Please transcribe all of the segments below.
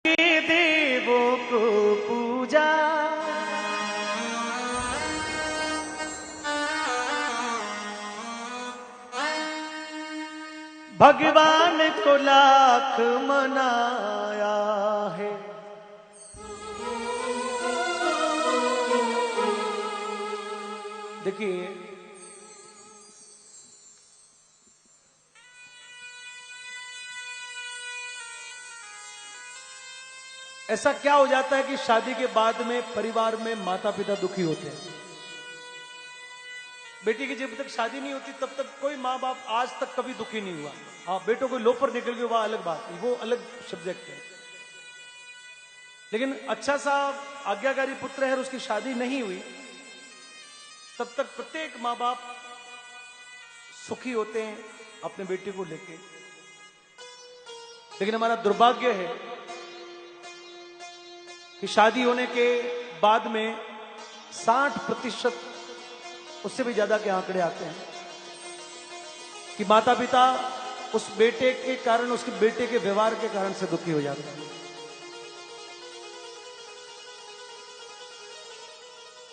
के देवों को पूजा, भगवान को लाख मनाया है। देखिए, ऐसा क्या हो जाता है कि शादी के बाद में परिवार में माता पिता दुखी होते हैं। बेटी की जब तक शादी नहीं होती तब तक कोई माँ बाप आज तक कभी दुखी नहीं हुआ। हाँ, बेटों को लोफर निकल गए, वह अलग बात है, वो अलग सब्जेक्ट है। लेकिन अच्छा सा आज्ञाकारी पुत्र है और उसकी शादी नहीं हुई, तब तक प्रत्येक माँ बाप सुखी होते हैं अपने बेटे को लेके। लेकिन हमारा दुर्भाग्य है कि शादी होने के बाद में 60% उससे भी ज्यादा के आंकड़े आते हैं कि माता पिता उस बेटे के कारण, उसके बेटे के व्यवहार के कारण से दुखी हो जाते हैं।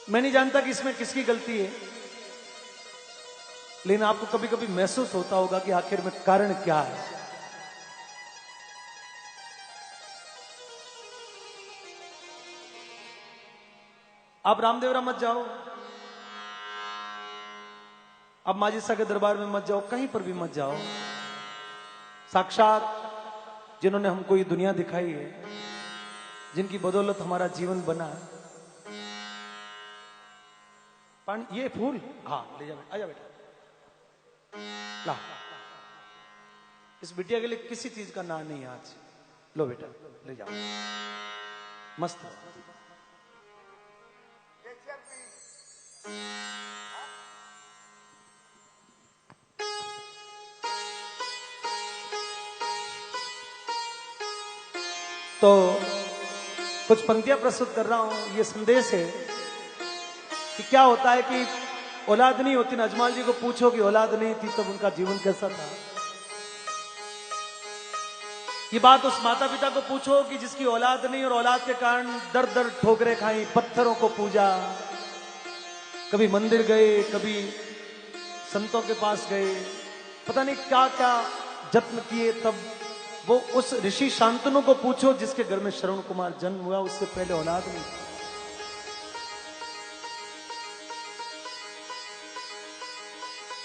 मैं नहीं जानता कि इसमें किसकी गलती है, लेकिन आपको कभी कभी महसूस होता होगा कि आखिर में कारण क्या है। आप रामदेवरा मत जाओ, अब माजिसा के दरबार में मत जाओ, कहीं पर भी मत जाओ। साक्षात जिन्होंने हमको ये दुनिया दिखाई है, जिनकी बदौलत हमारा जीवन बना है। ये फूल, हाँ ले जा, आजा बेटा, ला। इस बिटिया के लिए किसी चीज का ना नहीं आज। लो बेटा, ले जाओ, मस्त हो। तो कुछ पंक्तियां प्रस्तुत कर रहा हूं। ये संदेश है कि क्या होता है कि औलाद नहीं होती ना। अजमाल जी को पूछो कि औलाद नहीं थी तब उनका जीवन कैसा था। ये बात उस माता पिता को पूछो कि जिसकी औलाद नहीं और औलाद के कारण दर दर ठोकरें खाई, पत्थरों को पूजा, कभी मंदिर गए, कभी संतों के पास गए, पता नहीं क्या क्या जत्न किए। तब वो उस ऋषि शांतनु को पूछो जिसके घर में श्रवण कुमार जन्म हुआ, उससे पहले औलाद नहीं थी।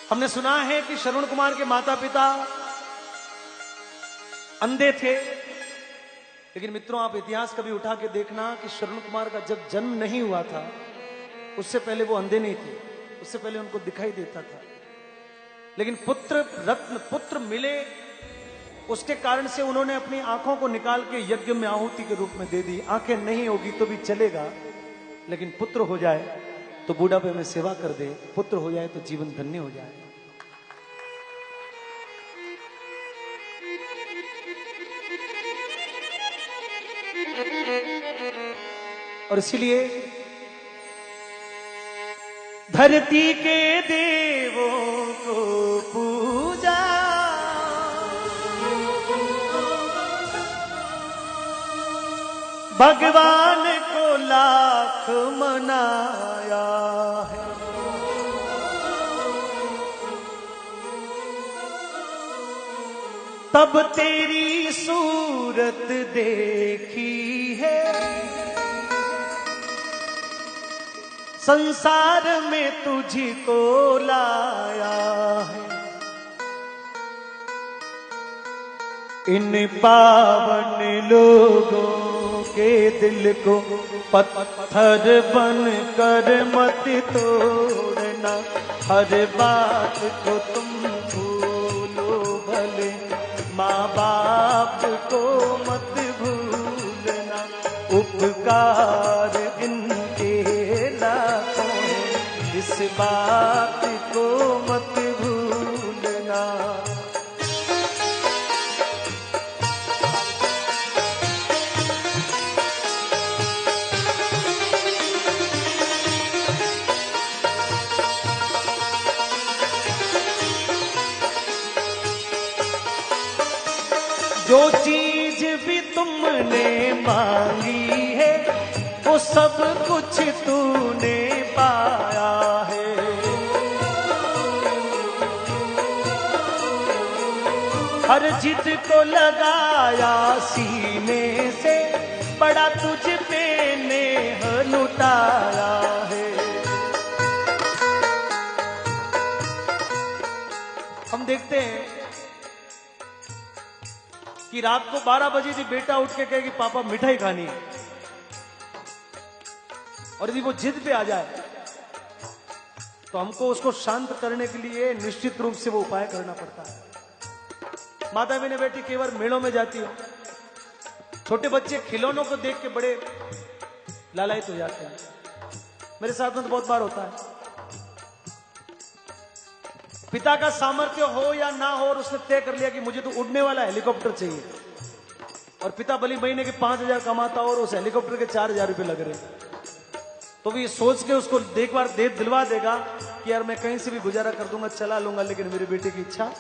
हमने सुना है कि श्रवण कुमार के माता पिता अंधे थे, लेकिन मित्रों आप इतिहास कभी उठा के देखना कि श्रवण कुमार का जब जन्म नहीं हुआ था उससे पहले वो अंधे नहीं थे, उससे पहले उनको दिखाई देता था। लेकिन पुत्र रत्न पुत्र मिले, उसके कारण से उन्होंने अपनी आंखों को निकाल के यज्ञ में आहुति के रूप में दे दी। आंखें नहीं होगी तो भी चलेगा, लेकिन पुत्र हो जाए तो बूढ़ापे में सेवा कर दे, पुत्र हो जाए तो जीवन धन्य हो जाए। और इसीलिए धरती के देवों को पूजा, भगवान को लाख मनाया है। तब तेरी सूरत देखी है, संसार में तुझको लाया है। इन पावन लोगों के दिल को पत्थर बन कर मत तोड़ना, हर बात को तुम भूलो भले, माँ बाप को मत भूलना, उपकार इनके लाखों हैं, इस बात को मत भूलना। जो चीज भी तुमने मांगी है वो सब कुछ तूने पाया है। हर जिद को लगाया सीने से, बड़ा तुझ पे नेह लुटाया है। हम देखते हैं कि रात को 12 बजे थी, बेटा उठ के कहे कि पापा मिठाई खानी है, और यदि वो जिद पे आ जाए तो हमको उसको शांत करने के लिए निश्चित रूप से वो उपाय करना पड़ता है। माता मैंने बेटी केवल मेलों में जाती हो, छोटे बच्चे खिलौनों को देख के बड़े लालायित हो जाते हैं। मेरे साथ में तो बहुत बार होता है, पिता का सामर्थ्य हो या ना हो और उसने तय कर लिया कि मुझे तो उड़ने वाला हेलीकॉप्टर चाहिए, और पिता भली महीने के 5,000 कमाता और उस हेलीकॉप्टर के 4,000 रुपए लग रहे, तो भी ये सोच के उसको एक बार दे दिलवा देगा कि यार मैं कहीं से भी गुजारा कर दूंगा, चला लूंगा, लेकिन मेरे बेटे की इच्छा।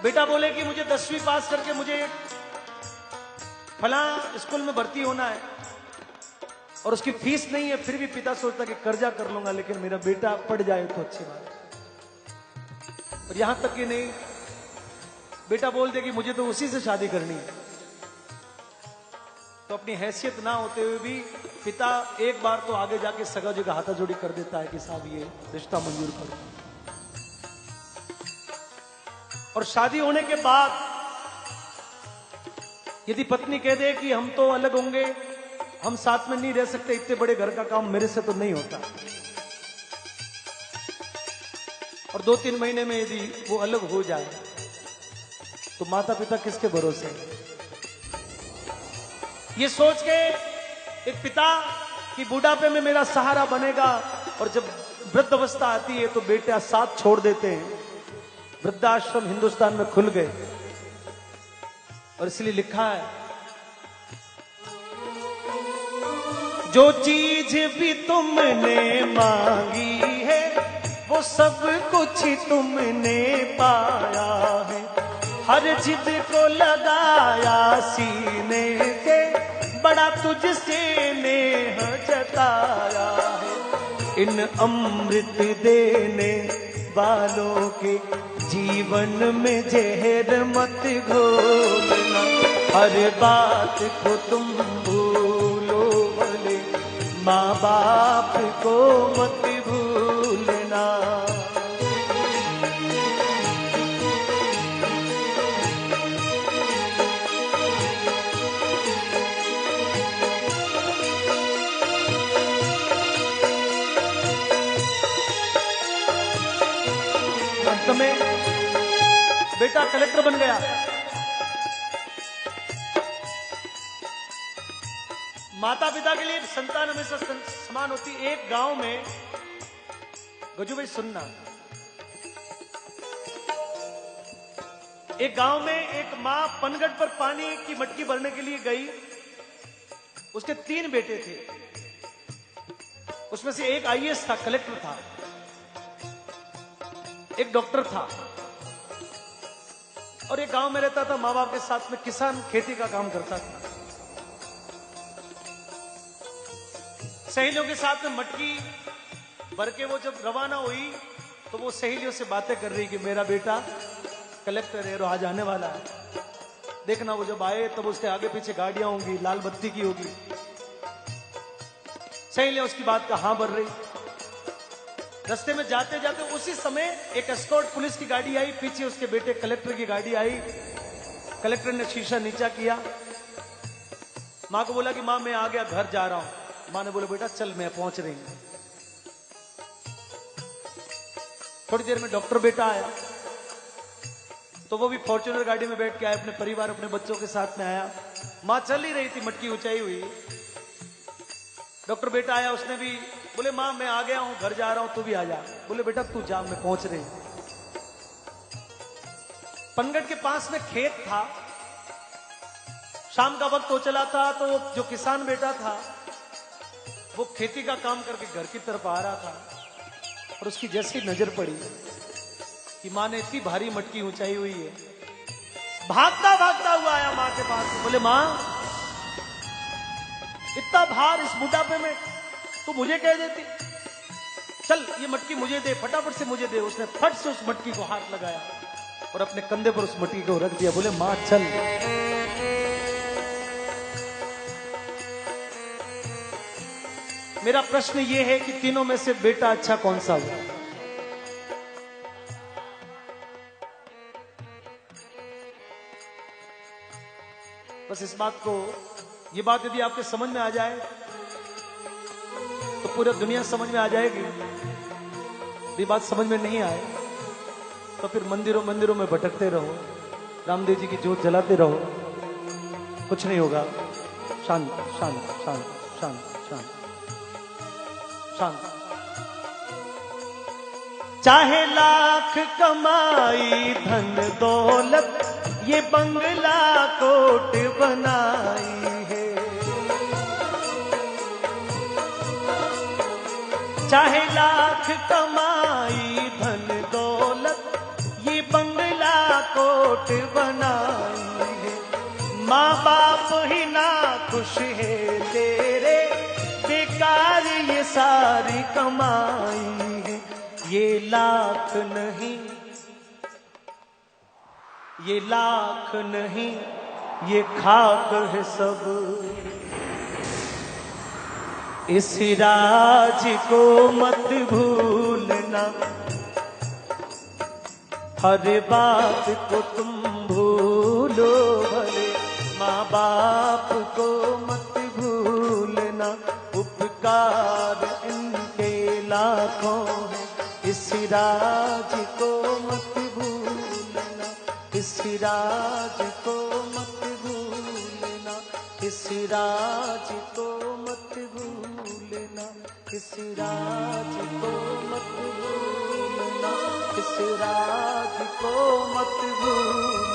बेटा बोले कि मुझे 10वीं पास करके मुझे फलां स्कूल में भर्ती होना है और उसकी फीस नहीं है, फिर भी पिता सोचता कि कर्जा कर लूंगा, लेकिन मेरा बेटा पढ़ जाए तो अच्छी बात। और यहां तक कि नहीं, बेटा बोल दे कि मुझे तो उसी से शादी करनी है, तो अपनी हैसियत ना होते हुए भी पिता एक बार तो आगे जाके सगा जी का हाथाजोड़ी कर देता है कि साहब ये रिश्ता मंजूर करो। और शादी होने के बाद यदि पत्नी कह दे कि हम तो अलग होंगे, हम साथ में नहीं रह सकते, इतने बड़े घर का काम मेरे से तो नहीं होता, और 2-3 महीने में यदि वो अलग हो जाए तो माता पिता किसके भरोसे? ये सोच के एक पिता कि बुढ़ापे में मेरा सहारा बनेगा, और जब वृद्ध अवस्था आती है तो बेटा साथ छोड़ देते हैं। वृद्धाश्रम हिंदुस्तान में खुल गए, और इसलिए लिखा है, जो चीज भी तुमने मांगी है वो सब कुछ तुमने पाया है। हर जिद को लगाया सीने से, बड़ा तुझसे नेह जताया है। इन अमृत देने वालों के जीवन में जहर मत घोलना, हर बात को तुम भूलो भले, माँ बाप को मत भूलना। अंत में बेटा कलेक्टर बन गया। माता पिता के लिए संतान हमेशा समान होती। एक गांव में, गजू भाई सुनना, एक गांव में एक मां पनगढ़ पर पानी की मटकी भरने के लिए गई। उसके 3 बेटे थे, उसमें से एक आईएएस था, कलेक्टर था, एक डॉक्टर था, और एक गांव में रहता था, मां बाप के साथ में किसान खेती का काम करता था। सहेलियों के साथ में मटकी भर के वो जब रवाना हुई तो वो सहेलियों से बातें कर रही कि मेरा बेटा कलेक्टर है और आज आने वाला है, देखना वो जब आए तब उसके आगे पीछे गाड़ियां होंगी, लाल बत्ती की होगी। सहेलियां उसकी बात का हां भर रही। रास्ते में जाते जाते उसी समय एक एस्कॉर्ट पुलिस की गाड़ी आई, पीछे उसके बेटे कलेक्टर की गाड़ी आई। कलेक्टर ने शीशा नीचा किया, मां को बोला कि मां मैं आ गया, घर जा रहा हूं। मां ने बोला बेटा चल मैं पहुंच रही हूं। थोड़ी देर में डॉक्टर बेटा आया, तो वो भी फॉर्च्यूनर गाड़ी में बैठ के आया, अपने परिवार अपने बच्चों के साथ में आया। मां चल ही रही थी, मटकी ऊंचाई हुई। डॉक्टर बेटा आया, उसने भी बोले मां मैं आ गया हूं, घर जा रहा हूं, तू भी आ जा। बोले बेटा तू जा, मैं पहुंच रही हूं। पनगढ़ के पास में खेत था, शाम का वक्त हो चला था, तो जो किसान बेटा था वो खेती का काम करके घर की तरफ आ रहा था, और उसकी जैसी नजर पड़ी कि माँ ने इतनी भारी मटकी ऊंचाई हुई है। भागता भागता हुआ आया माँ के पास, बोले माँ इतना भार इस बुढ़ापे में तू मुझे कह देती, चल ये मटकी मुझे दे, फटाफट से मुझे दे। उसने फट से उस मटकी को हाथ लगाया और अपने कंधे पर उस मटकी को रख दिया। बोले माँ चल। मेरा प्रश्न ये है कि तीनों में से बेटा अच्छा कौन सा हुआ? बस इस बात को, ये बात यदि आपके समझ में आ जाए तो पूरी दुनिया समझ में आ जाएगी। ये बात समझ में नहीं आए तो फिर मंदिरों मंदिरों में भटकते रहो, रामदेव जी की जोत जलाते रहो, कुछ नहीं होगा। शांत शांत शांत शांत शांत शांत। चाहे लाख कमाई धन दौलत, ये बंगला कोट बनाई है। चाहे लाख कमाई धन दौलत, ये बंगला कोट बनाई है। माँ बाप ही ना खुश है तेरे, बेकार ये सारी कमाई है। ये लाख नहीं, ये लाख नहीं, ये खाक है सब। इस राज को मत भूलना, हर बात को तुम भूलो भले। माँ बाप को मत भूलना, उपकार इनके लाखों हैं। इस राज को मत भूलना, इस राज को मत भूलना, इस राज को मत भूलना, इस राज को मत भूलना, इस राज को मत भूलना।